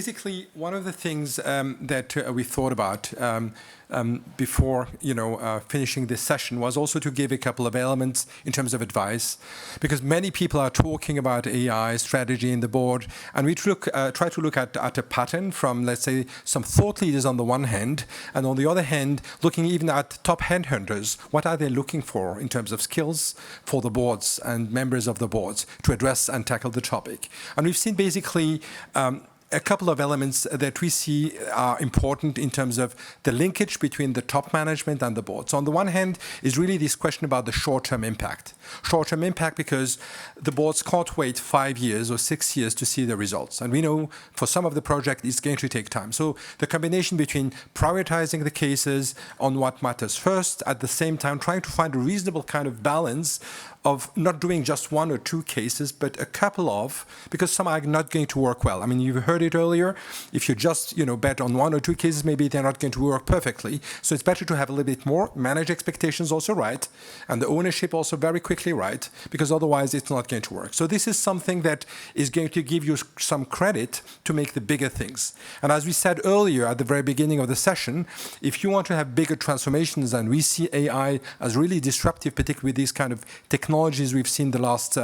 basically, one of the things that we thought about before, finishing this session was also to give a couple of elements in terms of advice, because many people are talking about AI strategy in the board, and we try to look at a pattern from, let's say, some thought leaders on the one hand, and on the other hand, looking even at top headhunters. What are they looking for in terms of skills for the boards and members of the boards to address and tackle the topic? And we've seen basically a couple of elements that we see are important in terms of the linkage between the top management and the board. So on the one hand is really this question about the short-term impact. Short-term impact because the boards can't wait 5 years or 6 years to see the results. And we know for some of the project it's going to take time. So the combination between prioritizing the cases on what matters first, at the same time trying to find a reasonable kind of balance of not doing just 1 or 2 cases, but a couple of, because some are not going to work well. I mean, you've heard it earlier. If you just, bet on 1 or 2 cases, maybe they're not going to work perfectly. So it's better to have a little bit more, manage expectations also right, and the ownership also very quickly right, because otherwise it's not going to work. So this is something that is going to give you some credit to make the bigger things. And as we said earlier at the very beginning of the session, if you want to have bigger transformations, and we see AI as really disruptive, particularly with these kind of technologies we've seen the last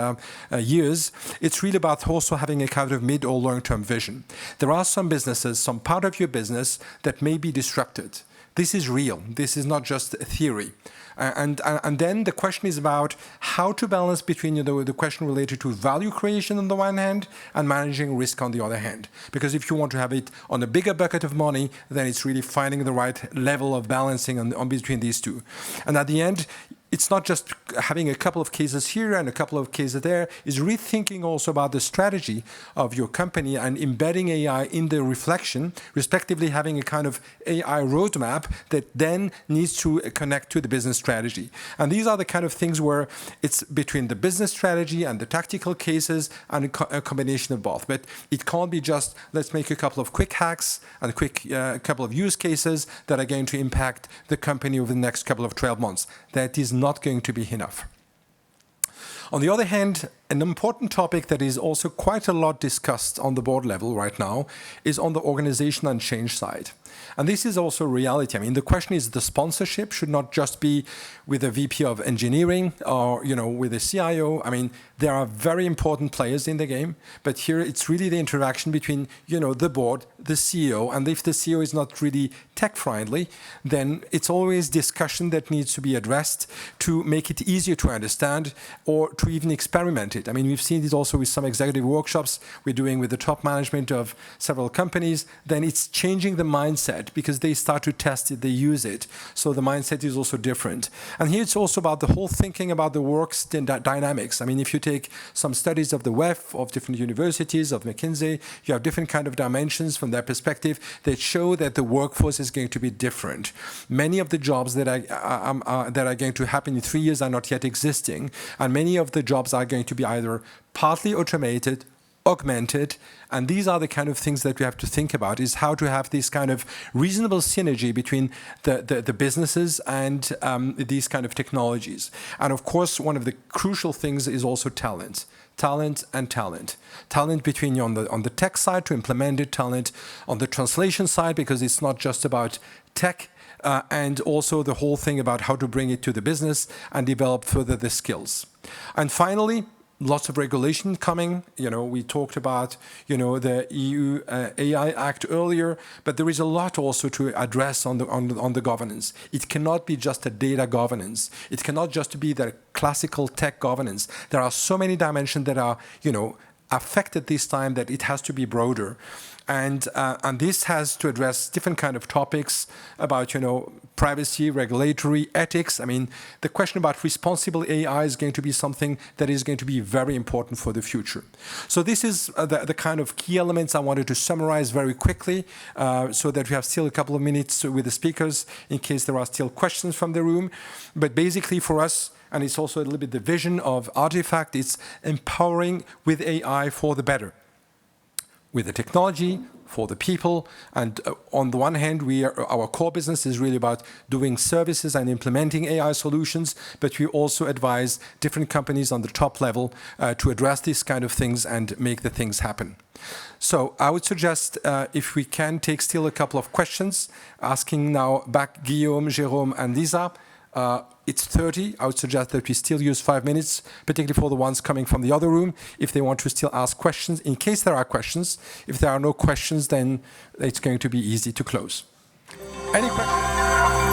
years, it's really about also having a kind of mid or long-term vision. There are some businesses, some part of your business that may be disrupted. This is real. This is not just a theory. And then the question is about how to balance between the question related to value creation on the one hand and managing risk on the other hand. Because if you want to have it on a bigger bucket of money, then it's really finding the right level of balancing on between these two. And at the end, it's not just having a couple of cases here and a couple of cases there. It's rethinking also about the strategy of your company and embedding AI in the reflection, respectively having a kind of AI roadmap that then needs to connect to the business strategy. And these are the kind of things where it's between the business strategy and the tactical cases and a combination of both. But it can't be just, let's make a couple of quick hacks and a couple of use cases that are going to impact the company over the next couple of 12 months. That is not going to be enough. On the other hand, an important topic that is also quite a lot discussed on the board level right now is on the organization and change side. And this is also reality. I mean, the question is the sponsorship should not just be with a VP of engineering or, with a CIO. I mean, there are very important players in the game, but here it's really the interaction between, the board, the CEO, and if the CEO is not really tech-friendly, then it's always discussion that needs to be addressed to make it easier to understand or to even experiment it. I mean, we've seen this also with some executive workshops we're doing with the top management of several companies. Then it's changing the mindset because they start to test it, they use it. So the mindset is also different. And here it's also about the whole thinking about the work's dynamics. I mean, if you take some studies of the WEF, of different universities, of McKinsey, you have different kind of dimensions from their perspective that show that the workforce is going to be different. Many of the jobs that are going to happen in 3 years are not yet existing. And many of the jobs are going to be either partly automated, augmented, and these are the kind of things that we have to think about, is how to have this kind of reasonable synergy between the businesses and these kind of technologies. And of course, one of the crucial things is also talent. Talent and talent. Talent between on the tech side to implement it, talent on the translation side, because it's not just about tech, and also the whole thing about how to bring it to the business and develop further the skills. And finally, lots of regulation coming. We talked about, the EU AI Act earlier, but there is a lot also to address on the governance. It cannot be just a data governance. It cannot just be the classical tech governance. There are so many dimensions that are, affected this time that it has to be broader. And this has to address different kind of topics about, privacy, regulatory, ethics. I mean, the question about responsible AI is going to be something that is going to be very important for the future. So this is the kind of key elements I wanted to summarize very quickly so that we have still a couple of minutes with the speakers in case there are still questions from the room. But basically for us, and it's also a little bit the vision of Artifact, it's empowering with AI for the better. With the technology, for the people. And on the one hand, our core business is really about doing services and implementing AI solutions, but we also advise different companies on the top level to address these kind of things and make the things happen. So I would suggest if we can take still a couple of questions, asking now back Guillaume, Jérôme and Lisa. It's 30. I would suggest that we still use 5 minutes, particularly for the ones coming from the other room, if they want to still ask questions, in case there are questions. If there are no questions, then it's going to be easy to close. Any questions?